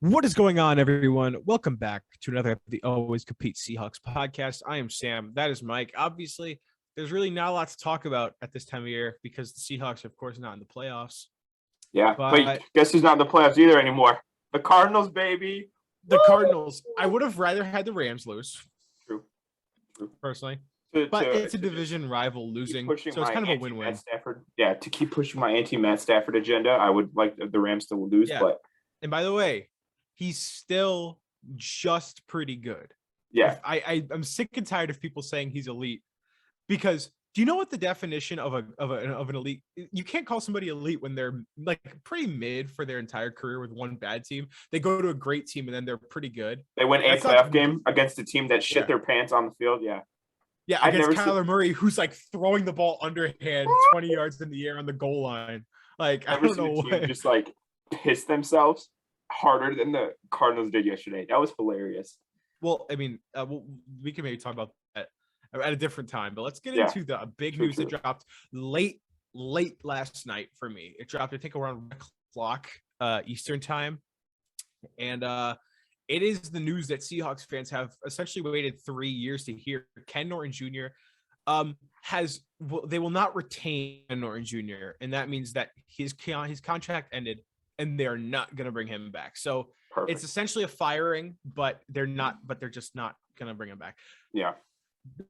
What is going on, everyone? Welcome back to another of the Always Compete Seahawks podcast. I am Sam. That is Mike. Obviously, there's really not a lot to talk about at this time of year because the Seahawks are, of course, not in the playoffs. Yeah, but But guess who's not in the playoffs either anymore? The Cardinals, baby. the Woo! Cardinals, I would have rather had the Rams lose, True. True. personally. To But to it's a to just division rival keep losing, pushing so it's my kind of a anti-Matt win-win. Stafford. Yeah, to keep pushing my anti-Matt Stafford agenda, I would like the Rams to lose, Yeah. but And by the way, he's still just pretty good. yeah, I'm sick and tired of people saying he's elite. Because do you know what the definition of an elite? You can't call somebody elite when they're like pretty mid for their entire career with one bad team. They go to a great team and then they're pretty good. they win a That's not playoff game against a team that shit yeah. their pants on the field. Yeah, Yeah, I've against never seen Kyler Murray, who's like throwing the ball underhand 20 yards in the air on the goal line. Like, I never don't seen a know team what. just like piss themselves harder than the Cardinals did yesterday. That was hilarious. Well, I mean, we can maybe talk about that at a different time, but let's get Yeah, into the big true, news that true. dropped late last night for me. It dropped, I think, around o'clock Eastern time, and it is the news that Seahawks fans have essentially waited 3 years to hear. Ken Norton Jr. They will not retain Norton Jr. and that means that his contract ended, and they're not going to bring him back. So it's Perfect. essentially a firing, but they're just not going to bring him back. Yeah.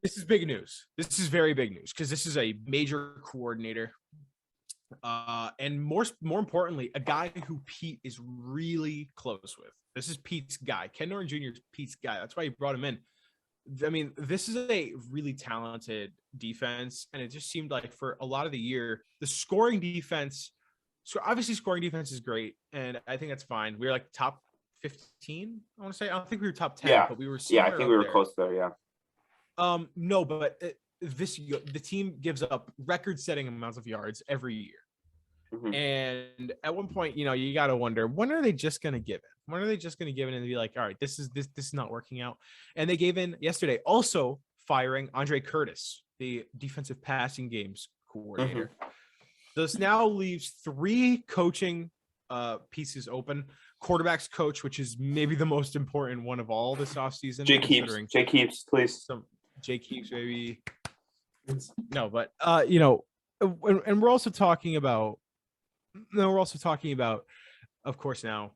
This is big news. This is very big news because this is a major coordinator. And more importantly, a guy who Pete is really close with. This is Pete's guy. Ken Norton Jr. is Pete's guy. That's why he brought him in. I mean, this is a really talented defense, and it just seemed like for a lot of the year, the scoring defense. So obviously, scoring defense is great, and I think that's fine. We were like top 15. I want to say I don't think we were top 10, Yeah. but we were Yeah, I somewhere think up we were there. close there. Yeah. No, but the team gives up record-setting amounts of yards every year. Mm-hmm. And at one point, you got to wonder, when are they just going to give in? When are they just going to give in and be like, all right, this is not working out? And they gave in yesterday, also firing Andre Curtis, the defensive passing games coordinator. Mm-hmm. This now leaves 3 coaching pieces open. Quarterbacks coach, which is maybe the most important one of all this offseason. Jake Heaps, please. Some Jake Heaps, maybe. No, but and we're also talking about. No, we're also talking about, of course, now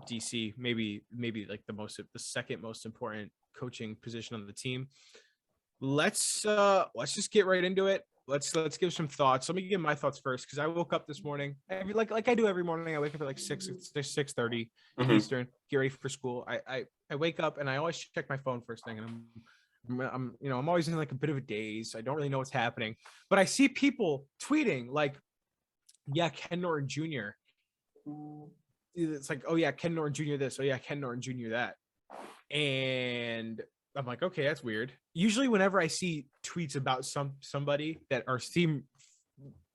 DC, maybe like the second most important coaching position on the team. Let's just get right into it. Let's give some thoughts. Let me give my thoughts first because I woke up this morning, like I do every morning. I wake up at like 6:30 Mm-hmm. Eastern, get ready for school. I wake up and I always check my phone first thing, and I'm always in like a bit of a daze. I don't really know what's happening, but I see people tweeting like, yeah, Ken Norton Jr. It's like, oh yeah, Ken Norton Jr. this. Oh yeah, Ken Norton Jr. that. And I'm like, okay, that's weird. Usually whenever I see tweets about somebody that seem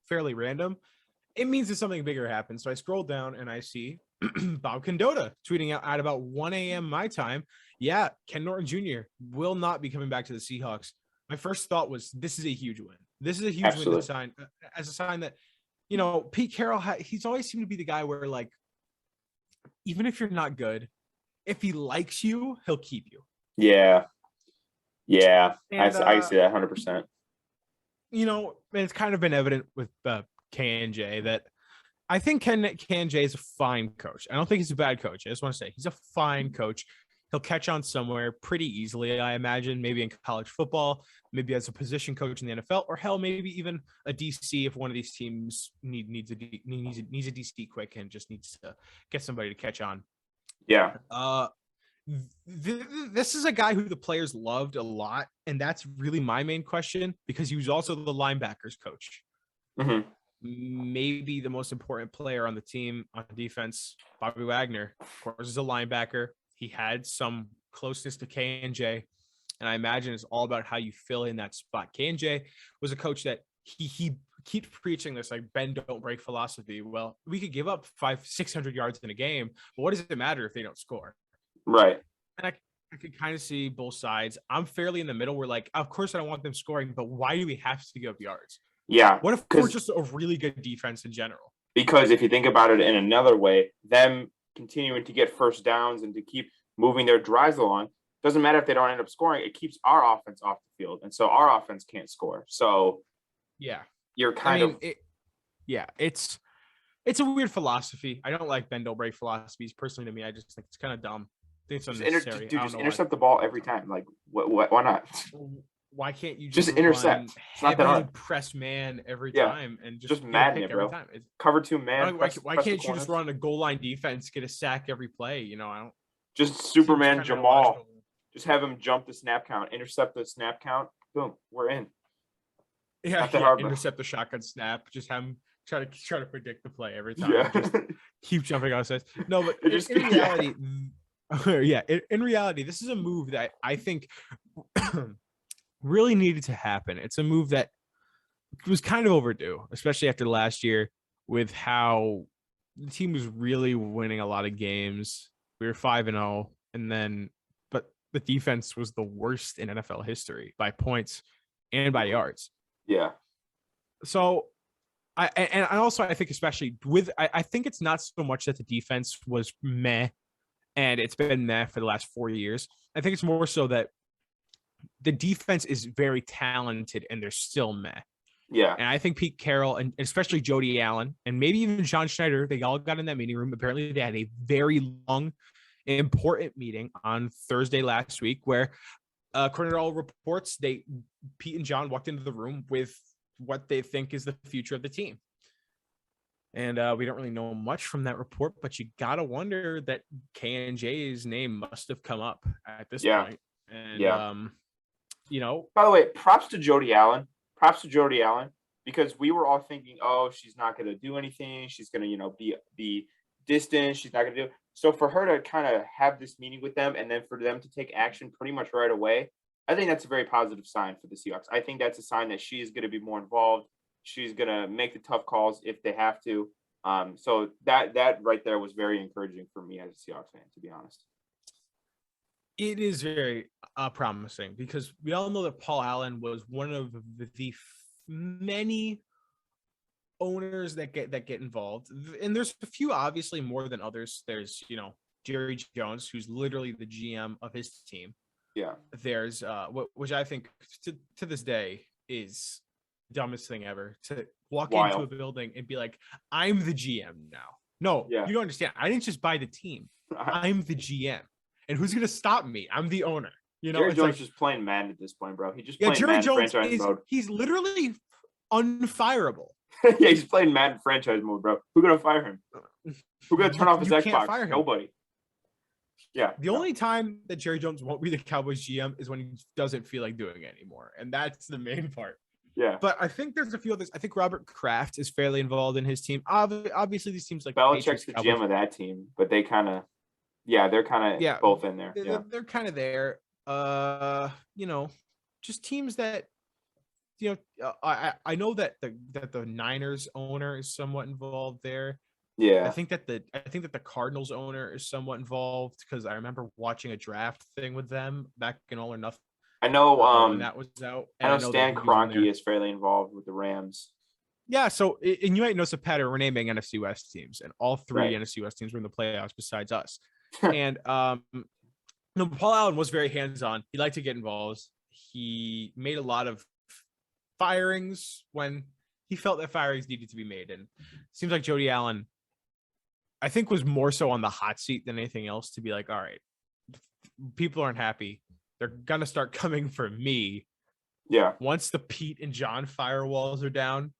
fairly random, it means that something bigger happened. So I scroll down and I see Bob Condotta tweeting out at about 1 a.m. my time. Yeah, Ken Norton Jr. will not be coming back to the Seahawks. My first thought was, this is a huge win. This is a huge win to sign, as a sign that, Pete Carroll, he's always seemed to be the guy where, like, even if you're not good, if he likes you, he'll keep you. Yeah. Yeah. And, I see that 100%. And it's kind of been evident with K&J that I think K&J is a fine coach. I don't think he's a bad coach. I just want to say he's a fine coach. He'll catch on somewhere pretty easily, I imagine, maybe in college football, maybe as a position coach in the NFL, or hell, maybe even a DC if one of these teams needs a DC quick and just needs to get somebody to catch on. Yeah. This is a guy who the players loved a lot, and that's really my main question because he was also the linebackers coach. Mm-hmm. Maybe the most important player on the team on defense, Bobby Wagner, of course, is a linebacker. He had some closeness to K&J, and I imagine it's all about how you fill in that spot. K&J was a coach that he keeps preaching this like bend don't break philosophy. Well, we could give up 500-600 yards in a game, but what does it matter if they don't score? Right. And I could kind of see both sides. I'm fairly in the middle where, like, of course I don't want them scoring, but why do we have to give up yards? Yeah. What if we're just a really good defense in general? Because if you think about it in another way, them continuing to get first downs and to keep moving their drives along. Doesn't matter if they don't end up scoring, it keeps our offense off the field. And so our offense can't score. So Yeah. you're kind of it's a weird philosophy. I don't like bend don't break philosophies personally. To me, I just think it's kind of dumb. I think it's unnecessary. just intercept the ball every time. Like why not? Why can't you just intercept? It's not that hard. Press man every time and just madden it, bro. Every time. Cover 2 man. Why can't you just run a goal line defense, get a sack every play? You know, I don't. Just Superman Jamal. Just have him jump the snap count, intercept the snap count. Boom, we're in. Yeah, hard, intercept the shotgun snap. Just have him try to predict the play every time. Yeah. Just keep jumping on sides. No, but in reality, in reality, this is a move that I think really needed to happen. It's a move that was kind of overdue, especially after last year with how the team was really winning a lot of games. We were 5-0, but the defense was the worst in NFL history by points and by yards. Yeah. So I think especially I think it's not so much that the defense was meh and it's been meh for the last 4 years. I think it's more so that the defense is very talented and they're still meh. Yeah. And I think Pete Carroll and especially Jody Allen and maybe even John Schneider, they all got in that meeting room. Apparently they had a very long, important meeting on Thursday last week where according to all reports, Pete and John walked into the room with what they think is the future of the team. And we don't really know much from that report, but you got to wonder that K&J's name must have come up at this point. And, by the way, props to Jody Allen, because we were all thinking, oh, she's not going to do anything. She's going to, be distant. She's not going to do. So for her to kind of have this meeting with them and then for them to take action pretty much right away, I think that's a very positive sign for the Seahawks. I think that's a sign that she is going to be more involved. She's going to make the tough calls if they have to. So that right there was very encouraging for me as a Seahawks fan, to be honest. It is very promising because we all know that Paul Allen was one of the many owners that get involved. And there's a few obviously more than others. There's, Jerry Jones, who's literally the GM of his team. Yeah. There's which I think to this day is the dumbest thing ever, to walk into a building and be like, I'm the GM now. No, you don't understand. I didn't just buy the team. I'm the GM. And who's going to stop me? I'm the owner. Jerry Jones just playing Madden at this point, bro. He just playing Jerry Madden Jones franchise mode. He's literally unfireable. Yeah, he's playing Madden franchise mode, bro. Who's going to fire him? Who's going to turn off his Xbox? Nobody. Yeah. The only time that Jerry Jones won't be the Cowboys GM is when he doesn't feel like doing it anymore. And that's the main part. Yeah. But I think there's a few others. I think Robert Kraft is fairly involved in his team. Obviously, these teams like Belichick's the GM of that team, but they kind of, they're kind of both in there. They're kind of there. Just teams that, I know that the Niners owner is somewhat involved there. Yeah. I think that the Cardinals owner is somewhat involved because I remember watching a draft thing with them back in All or Nothing. I know when that was out. I know Stan Kroenke is fairly involved with the Rams. Yeah, so and you might know some pattern. We're naming NFC West teams, and all three NFC West teams were in the playoffs besides us. And Paul Allen was very hands-on. He liked to get involved. He made a lot of firings when he felt that firings needed to be made. And it seems like Jody Allen, I think, was more so on the hot seat than anything else to be like, all right, people aren't happy. They're going to start coming for me. Yeah. Once the Pete and John firewalls are down,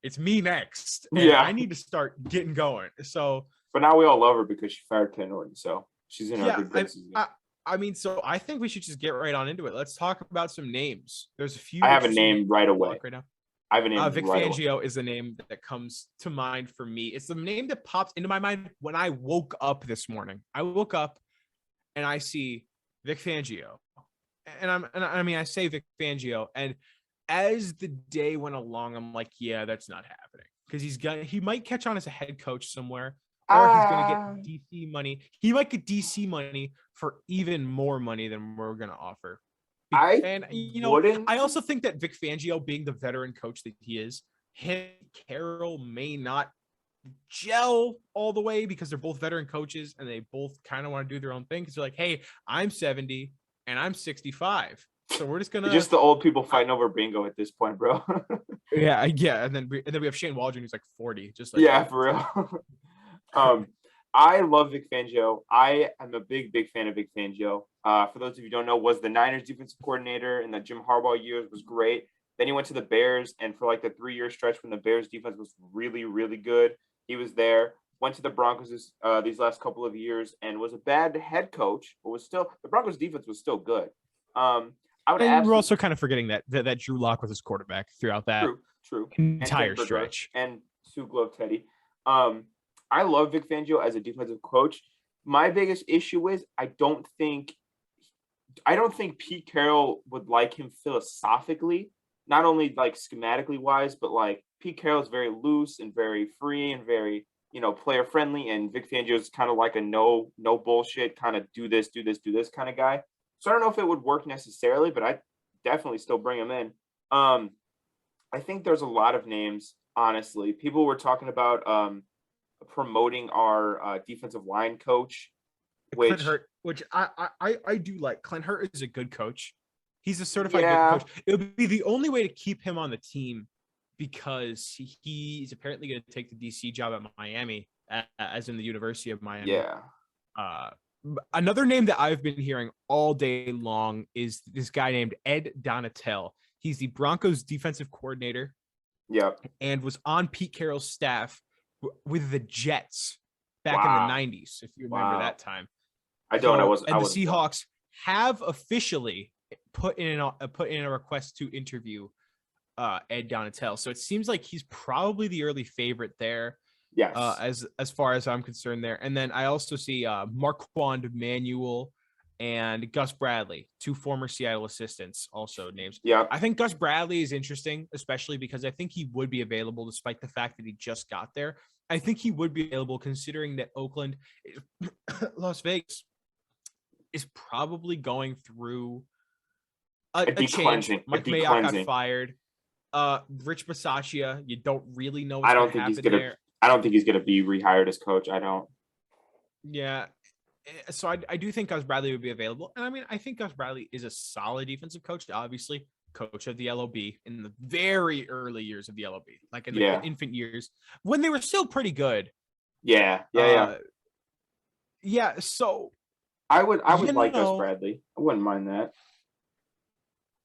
it's me next. And I need to start getting going. So, but now we all love her because she fired Ken Norton. So she's in our good places. So I think we should just get right on into it. Let's talk about some names. There's a few. I have a name right away. Right now. I have a name Vic right Fangio away. is the name that comes to mind for me. It's the name that pops into my mind when I woke up this morning. I woke up and I see Vic Fangio. I say Vic Fangio, and as the day went along, I'm like, yeah, that's not happening because he might catch on as a head coach somewhere, or he's gonna get DC money. He might get DC money for even more money than we're gonna offer. I also think that Vic Fangio, being the veteran coach that he is, Carroll may not gel all the way because they're both veteran coaches and they both kind of want to do their own thing. Because they're like, hey, I'm 70 and I'm 65. So we're just gonna just the old people fighting over bingo at this point, bro. yeah. And then we have Shane Waldron who's like 40. Just like yeah, for real. I love Vic Fangio. I am a big fan of Vic Fangio. For those of you who don't know, was the Niners defensive coordinator in the Jim Harbaugh years, was great. Then he went to the Bears, and for like the 3-year stretch when the Bears defense was really, really good, he was there. Went to the Broncos these last couple of years and was a bad head coach, but was still the Broncos defense was still good. I would and we're also kind of forgetting that Drew Lock was his quarterback throughout that true entire stretch. And Sue Glove Teddy. I love Vic Fangio as a defensive coach. My biggest issue is I don't think Pete Carroll would like him philosophically, not only like schematically wise, but like Pete Carroll is very loose and very free and very, player friendly. And Vic Fangio is kind of like a no bullshit kind of do this kind of guy. So I don't know if it would work necessarily, but I definitely still bring him in. I think there's a lot of names, honestly. People were talking about promoting our defensive line coach, Clint Hurt, which I do like. Clint Hurt is a good coach. He's a certified good coach. It would be the only way to keep him on the team because he's apparently going to take the DC job at Miami, as in the University of Miami. Yeah. Another name that I've been hearing all day long is this guy named Ed Donatel. He's the Broncos defensive coordinator. Yeah. And was on Pete Carroll's staff with the Jets back in the 90s, if you remember that time. I don't. The Seahawks have officially put in a request to interview Ed Donatel. So it seems like he's probably the early favorite there. Yes. As far as I'm concerned there. And then I also see Marquand Manuel and Gus Bradley, 2 former Seattle assistants, also names. Yeah. I think Gus Bradley is interesting, especially because I think he would be available despite the fact that he just got there. I think he would be available considering that Oakland, Las Vegas is probably going through a change. Mike Mayock got fired. Rich Bisaccia, you don't really know what's going to happen there. I don't think he's going to be rehired as coach. I don't. Yeah. So I do think Gus Bradley would be available. And I mean, I think Gus Bradley is a solid defensive coach, obviously coach of the LOB in the very early years of the LOB, like in the infant years when they were still pretty good. Yeah. So I would like Gus Bradley. I wouldn't mind that.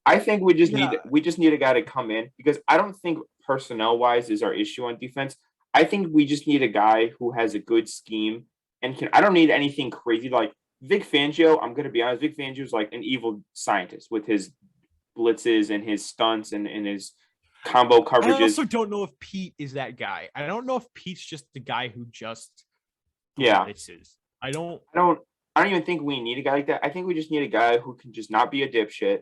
I think we just need a guy to come in because I don't think personnel wise is our issue on defense. I think we just need a guy who has a good scheme and I don't need anything crazy like Vic Fangio. I'm going to be honest. Vic Fangio is like an evil scientist with his blitzes and his stunts and his combo coverages. I also don't know if Pete is that guy. I don't know if Pete's just the guy who just blitzes. I don't even think we need a guy like that. I think we just need a guy who can just not be a dipshit,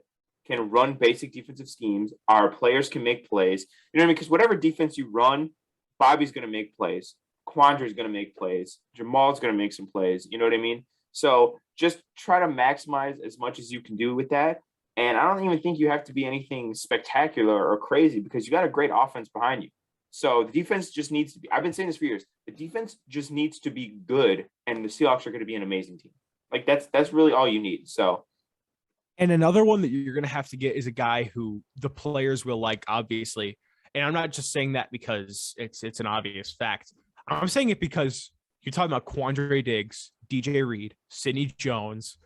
can run basic defensive schemes. Our players can make plays. You know what I mean? Because whatever defense you run, Bobby's going to make plays. Quandra's going to make plays. Jamal's going to make some plays. You know what I mean? So just try to maximize as much as you can do with that. And I don't even think you have to be anything spectacular or crazy because you got a great offense behind you. So the defense just needs to be, I've been saying this for years, the defense just needs to be good and the Seahawks are going to be an amazing team. Like that's really all you need. So. And another one that you're going to have to get is a guy who the players will like, obviously. And I'm not just saying that because it's an obvious fact. I'm saying it because you're talking about Quandre Diggs, DJ Reed, Sidney Jones.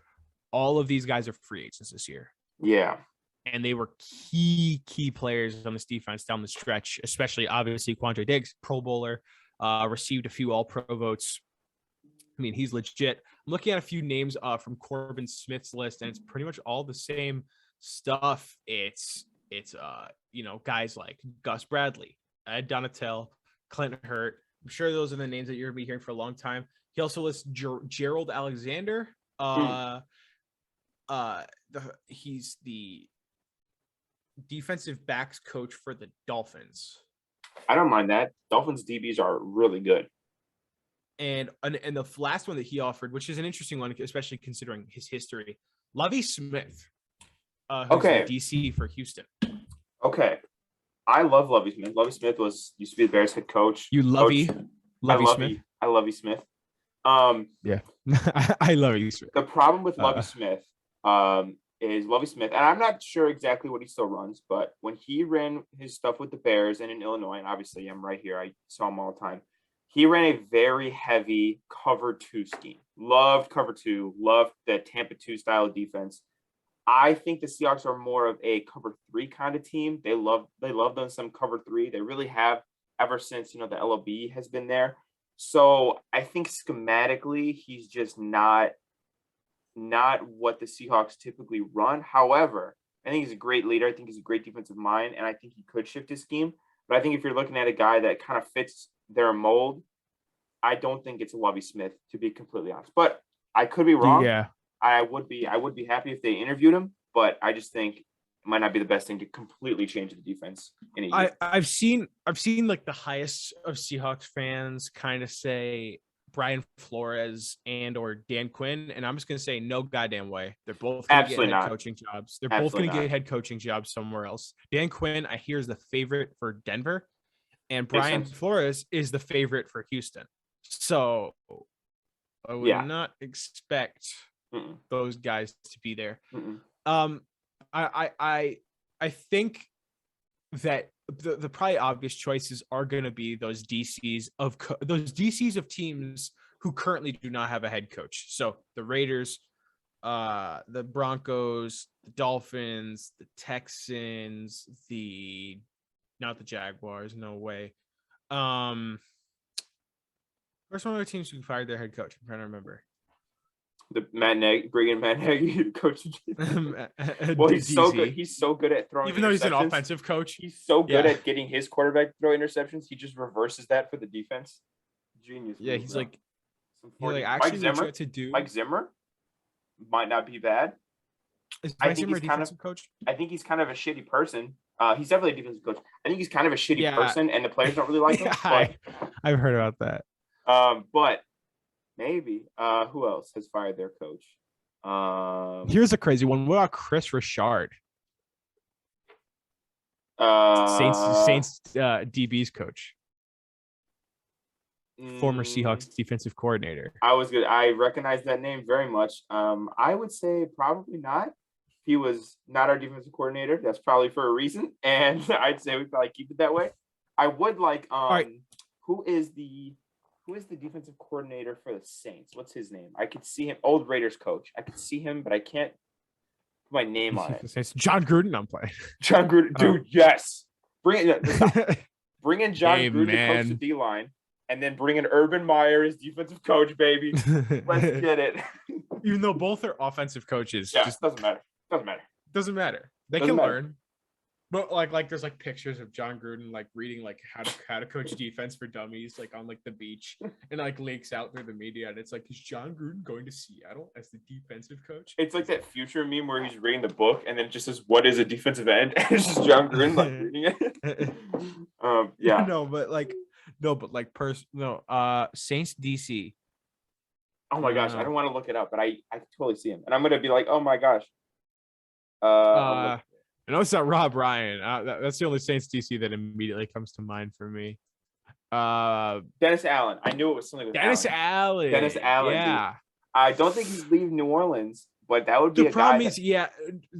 All of these guys are free agents this year. Yeah. And they were key players on this defense down the stretch, especially obviously Quandre Diggs, Pro Bowler, received a few All-Pro votes. I mean, he's legit. I'm looking at a few names from Corbin Smith's list, and it's pretty much all the same stuff. It's guys like Gus Bradley, Ed Donatel, Clint Hurt. I'm sure those are the names that you're going to be hearing for a long time. He also lists Gerald Alexander. He's the defensive backs coach for the Dolphins. I don't mind that. Dolphins DBs are really good. And the last one that he offered, which is an interesting one, especially considering his history, Lovie Smith, who's the DC for Houston. Okay. I love Lovie Smith. Lovie Smith used to be the Bears head coach. You Lovie? Lovey Smith. I love you, Smith. Yeah, I love you, Smith. The problem with Lovey Smith is Lovey Smith, and I'm not sure exactly what he still runs, but when he ran his stuff with the Bears and in Illinois, and obviously I'm right here, I saw him all the time. He ran a very heavy cover 2 scheme. Loved cover 2. Loved the Tampa 2 style of defense. I think the Seahawks are more of a cover 3 kind of team. They love them some cover 3. They really have ever since the LOB has been there. So I think schematically he's just not what the Seahawks typically run. However, I think he's a great leader. I think he's a great defensive mind, and I think he could shift his scheme. But I think if you're looking at a guy that kind of fits their mold, I don't think it's a Lovie Smith, to be completely honest. But I could be wrong. Yeah. I would be happy if they interviewed him, but I just think it might not be the best thing to completely change the defense in a year. I've seen like the highest of Seahawks fans kind of say Brian Flores and or Dan Quinn, and I'm just gonna say no goddamn way. They're both gonna get head coaching jobs. They're both gonna get head coaching jobs somewhere else. Dan Quinn, I hear, is the favorite for Denver, and Brian Flores is the favorite for Houston. So I would not expect those guys to be there. I think that the probably obvious choices are going to be those DCs of teams who currently do not have a head coach. So the Raiders, the Broncos, the Dolphins, the Texans, not the Jaguars, no way. Where's one of the teams who fired their head coach? I'm trying to remember. The bringing Matt Nagy to coach. Well, he's so good. He's so good at throwing. Even though he's an offensive coach, he's so good at getting his quarterback to throw interceptions. He just reverses that for the defense. Genius. Yeah, he's like actually Mike Zimmer might not be bad. I think he's defensive coach. I think he's kind of a shitty person. He's definitely a defensive coach. I think he's kind of a shitty person, and the players don't really like him. I've heard about that. But maybe. Who else has fired their coach? Here's a crazy one. What about Chris Richard? Saints DB's coach. Former Seahawks defensive coordinator. I recognize that name very much. I would say probably not. He was not our defensive coordinator. That's probably for a reason. And I'd say we probably keep it that way. I would like who is the defensive coordinator for the Saints? What's his name? I could see him. Old Raiders coach. I could see him, but I can't put my name on it. It's John Gruden. I'm playing. John Gruden, dude. Yes. Bring in John Gruden to coach the D-line, and then bring in Urban Meyer as defensive coach, baby. Let's get it. Even though both are offensive coaches, just doesn't matter. Doesn't matter. They can learn. But like there's like pictures of John Gruden like reading like how to coach defense for dummies like on like the beach, and like leaks out through the media, and it's like, is John Gruden going to Seattle as the defensive coach? It's like that future meme where he's reading the book and then it just says, what is a defensive end? And it's just John Gruden like reading it. Saints DC. Oh my gosh, I don't want to look it up, but I totally see him, and I'm gonna be like, oh my gosh. I know it's not Rob Ryan. That's the only Saints DC that immediately comes to mind for me. Dennis Allen. I knew it was something with Dennis Allen. Dennis Allen. Yeah. Dude. I don't think he's leaving New Orleans, but that would be the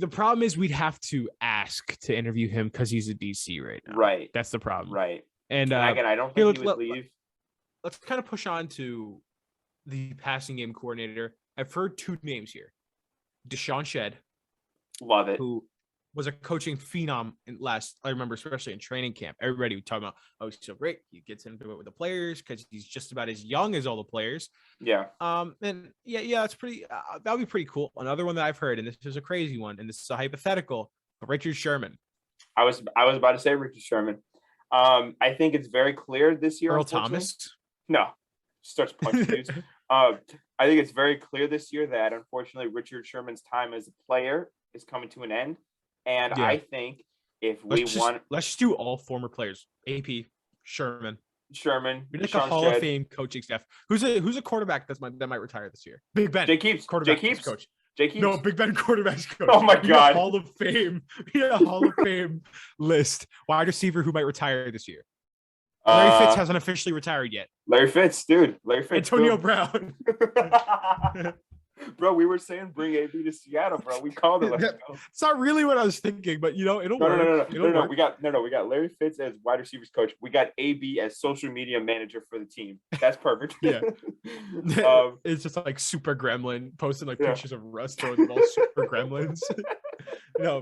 problem is we'd have to ask to interview him because he's a DC right now. Right. That's the problem. Right. And again, I don't think he would leave. Let's kind of push on to the passing game coordinator. I've heard two names here. Deshaun Shedd. Love it. Who was a coaching phenom I remember, especially in training camp. Everybody was talking about, oh, he's so great. He gets into it with the players because he's just about as young as all the players. Yeah. And it's pretty, that would be pretty cool. Another one that I've heard, and this is a crazy one, and this is a hypothetical, Richard Sherman. I was about to say Richard Sherman. I think it's very clear this year. Earl Thomas? No. Starts punching dudes. I think it's very clear this year that unfortunately Richard Sherman's time as a player is coming to an end. And I think if let's just do all former players. AP, Sherman. We like a Hall of Fame coaching staff. Who's a quarterback that might retire this year? Big Ben. Jake Heaps. Quarterback coach. Jake Heaps. No, Big Ben quarterback's coach. Oh my God. Hall of Fame. A Hall of Fame list. Wide receiver who might retire this year. Larry Fitz hasn't officially retired yet. Larry Fitz, dude. Larry Fitz. Antonio Brown. Bro, we were saying bring AB to Seattle, bro. We called it. Let's go. It's not really what I was thinking, but it'll work. No. We got Larry Fitz as wide receivers coach. We got AB as social media manager for the team. That's perfect. Yeah. It's just like Super Gremlin posting like pictures of Russ throwing the ball, Super Gremlins. no,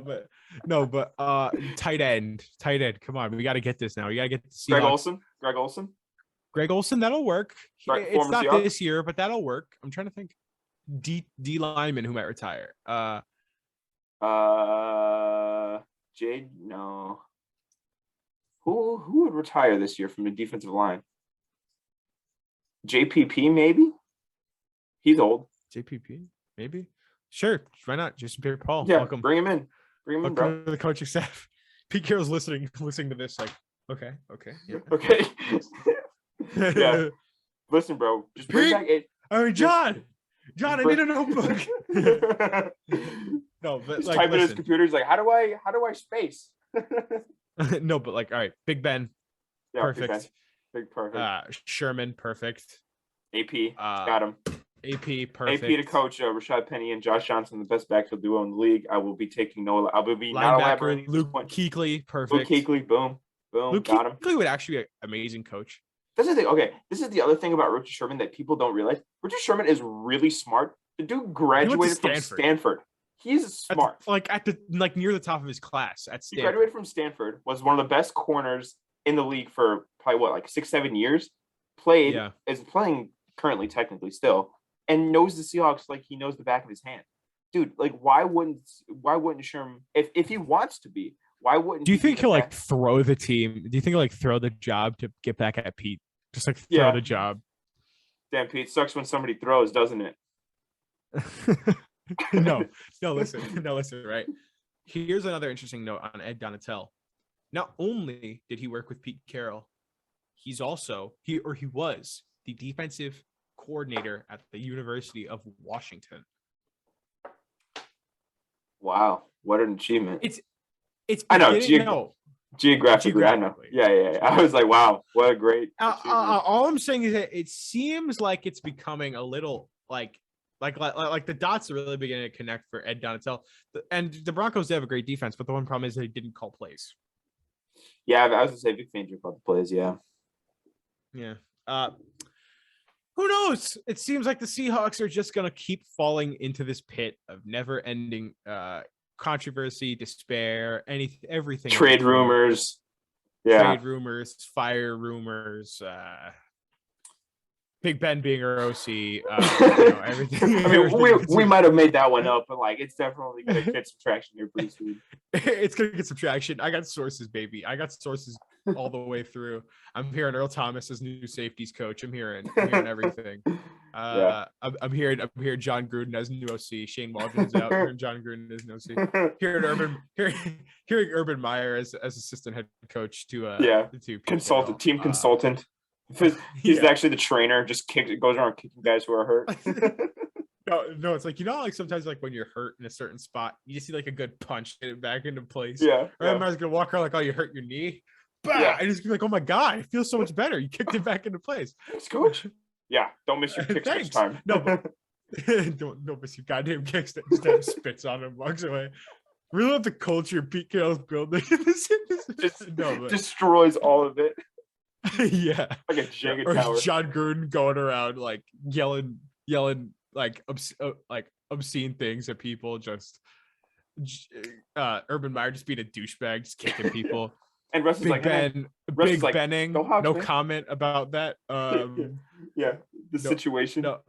but tight end. Come on, we got to get this now. We got to get the Seahawks. Greg Olsen, that'll work. It's not Seahawks this year, but that'll work. I'm trying to think. D lineman who might retire. Jade, no. Who would retire this year from the defensive line? JPP, maybe? He's old. JPP, maybe? Sure. Why not? Jason Pierre-Paul. Yeah, welcome. Bring him in, bro. To the coaching staff. Pete Carroll's listening to this like, okay. Yeah. Okay. Yeah. Listen, bro. Just bring back it. John, I need a notebook. No, but just type in his computer. He's like, how do I space? No, but like, all right, Big Ben, yeah, perfect. Perfect. Sherman, perfect. AP, got him. AP, perfect. AP to coach Rashad Penny and Josh Johnson, the best backfield duo in the league. I will be taking Noah. I will be linebacker. Luke Kuechly, perfect. Luke Kuechly, boom, Luke got him. Kuechly would actually be an amazing coach. This is the thing. Okay, this is the other thing about Richard Sherman that people don't realize. Richard Sherman is really smart. The dude graduated from Stanford. He's smart. Near the top of his class at Stanford. He graduated from Stanford. Was one of the best corners in the league for probably 6-7 years. Is playing currently technically still, and knows the Seahawks like he knows the back of his hand. Dude, like why wouldn't Sherman if he wants to be? Why wouldn't? Do you think he'll throw the team? Do you think he'll throw the job to get back at Pete? Just throw the job. Damn, Pete, sucks when somebody throws, doesn't it? No, listen, right? Here's another interesting note on Ed Donatel. Not only did he work with Pete Carroll, he was the defensive coordinator at the University of Washington. Wow, what an achievement. I know. Geographically, I know. Yeah. I was like, wow, what a great. All I'm saying is that it seems like it's becoming a little like the dots are really beginning to connect for Ed Donatel. And the Broncos, they have a great defense, but the one problem is they didn't call plays. Yeah, I was gonna say Vic Fangio called the plays. Yeah. Yeah. Who knows? It seems like the Seahawks are just gonna keep falling into this pit of never-ending controversy, despair, everything. Trade rumors. Yeah. Trade rumors, fire rumors, Big Ben being our OC, everything. I mean, we might have made that one up, but it's definitely gonna get some traction here pretty soon. It's gonna get some traction. I got sources, baby. I got sources all the way through. I'm hearing Earl Thomas as new safeties coach. I'm hearing everything. I'm hearing John Gruden as new OC. Shane Waldron is out. Hearing John Gruden as new OC. Hearing Urban Meyer as assistant head coach to team consultant. He's actually the trainer. Just goes around kicking guys who are hurt. No, it's sometimes when you're hurt in a certain spot, you just see a good punch, get it back into place. Yeah. Urban Meyer's gonna walk around you hurt your knee. Bah! Yeah. And just be oh my God, it feels so much better. You kicked it back into place. Thanks, coach. Yeah, don't miss your kicks next time. No, but don't miss your goddamn kicks. That just spits on him, walks away. Really love the culture Pete Carroll's building. Destroys all of it. Yeah, like a Jenga tower. John Gruden going around yelling obscene things at people. Just Urban Meyer just being a douchebag, just kicking people. And Russ is Big Ben, Big Benning. Hawks, no man. comment about that. Yeah, situation. No.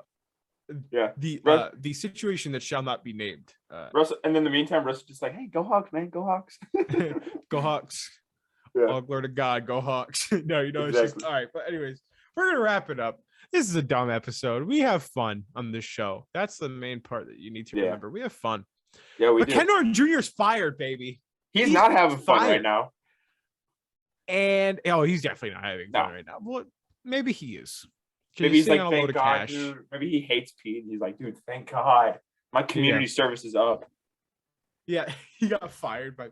Yeah, the situation that shall not be named. Russ, and in the meantime, Russ is just hey, go Hawks, man, go Hawks. Go Hawks. Yeah. Oh, glory to God, go Hawks. No, exactly. It's just all right. But anyways, we're gonna wrap it up. This is a dumb episode. We have fun on this show. That's the main part that you need to remember. We have fun. Yeah, we do. Ken Norton Jr. is fired, baby. He's not having fun right now. And he's definitely not having fun right now. Well, maybe he is. Maybe he's thank God, dude. Maybe he hates Pete. And he's dude, thank God, my community service is up. Yeah, he got fired by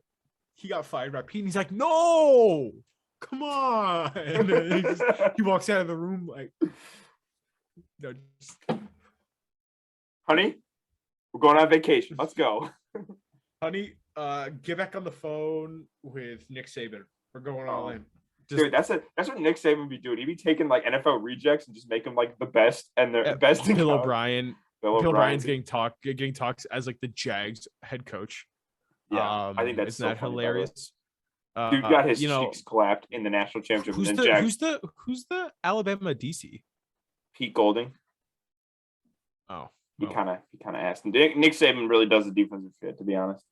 Pete. And he's no. come on. And then he walks out of the room like, no, honey, we're going on vacation. Let's go. Honey, get back on the phone with Nick Saban. We're going all in. Dude, that's what Nick Saban would be doing. He'd be taking like NFL rejects and just make them like the best and the best. Bill O'Brien. Bill O'Brien's getting talks as like the Jags head coach. Yeah, I think that's isn't that hilarious? Dude got his cheeks clapped in the national championship. Who's the Alabama DC? Pete Golding. Oh, he kind of asked him. Nick Saban really does the defensive fit, to be honest.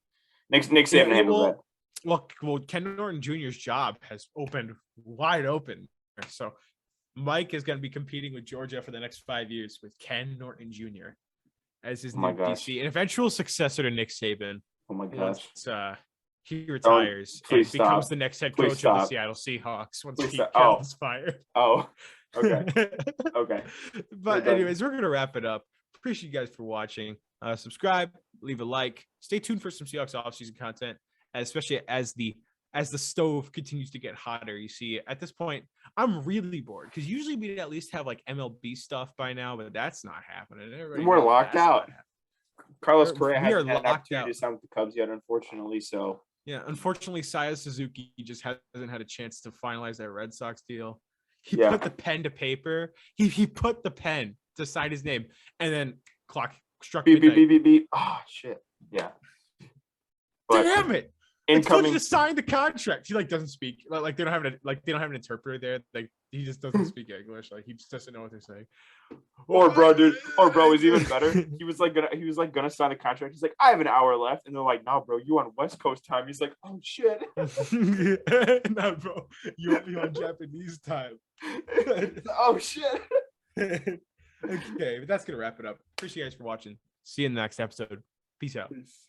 Nick Saban handles that. Well, Ken Norton Jr.'s job has opened wide open. So Mike is going to be competing with Georgia for the next 5 years with Ken Norton Jr. as his new DC, an eventual successor to Nick Saban. Oh my gosh! He retires and becomes the next head coach of the Seattle Seahawks once Pete Carroll's fired. Oh, okay. Okay. But anyways, we're going to wrap it up. Appreciate you guys for watching. Subscribe, leave a like. Stay tuned for some Seahawks offseason content, especially as the stove continues to get hotter. You see, at this point, I'm really bored because usually we'd at least have like MLB stuff by now, but that's not happening. We're locked out. Carlos Correa hasn't had an opportunity to sign with the Cubs yet, unfortunately. So yeah, unfortunately, Saya Suzuki just hasn't had a chance to finalize that Red Sox deal. He put the pen to paper. He put the pen to sign his name, and then clock struck. Beep beep beep beep beep. Oh shit! Yeah. But damn it! Incoming. Just signed the contract. He like doesn't speak. Like they don't have an interpreter there. Like he just doesn't speak English. Like he just doesn't know what they're saying. Or bro is even better. He was gonna sign the contract. He's like, I have an hour left, and they're like, nah, bro, you on West Coast time. He's like, oh shit. Nah, bro, you on Japanese time. Oh shit. Okay, but that's gonna wrap it up. Appreciate you guys for watching. See you in the next episode. Peace out. Peace.